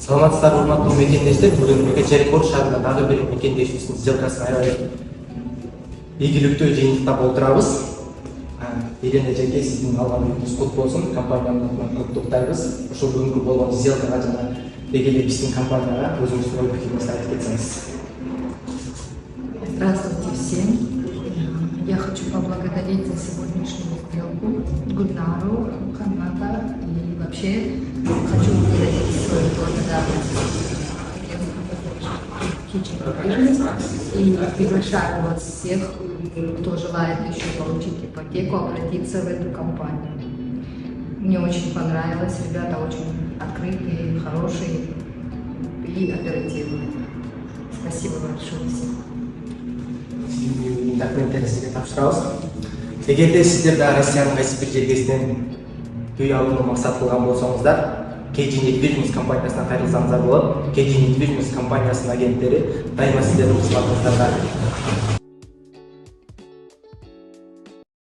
Саламатсыздарбы, урматтуу мекендештер. Бүгүн Екатеринбург шаарында дагы бир мекендешибиздин сделкасына аябай ийгиликтүү жыйынтыкта болтурабыз. Ирене жеке сиздин алган үйүңүз кут болсун. Компаниянын атынан куттуктайбыз. Ошол бүгүнкү болгон сделкага жана деги эле биздин компанияга өзүңүздүн ой пикириңизди айтып кетсеңиз. Здравствуйте всем. Я хочу поблагодарить за сегодняшнюю сделку Гульнару, Ханата и вообще хочу выразить свою благодарность и приглашаю вас всех, кто желает еще получить ипотеку, обратиться в эту компанию. Мне очень понравилось, ребята очень открытые, хорошие и оперативные. Спасибо большое всем. Документтерди тапшырабыз. Эгерде сиздер да Россиянын кайсы бир жергесинен үй алууну максат кылган болсоңуздар, KG Недвижимость компаниясына кайрылсаңыздар болот. KG Недвижимость компаниясынын агенттери дайыма сиздердин кызматыңыздарда.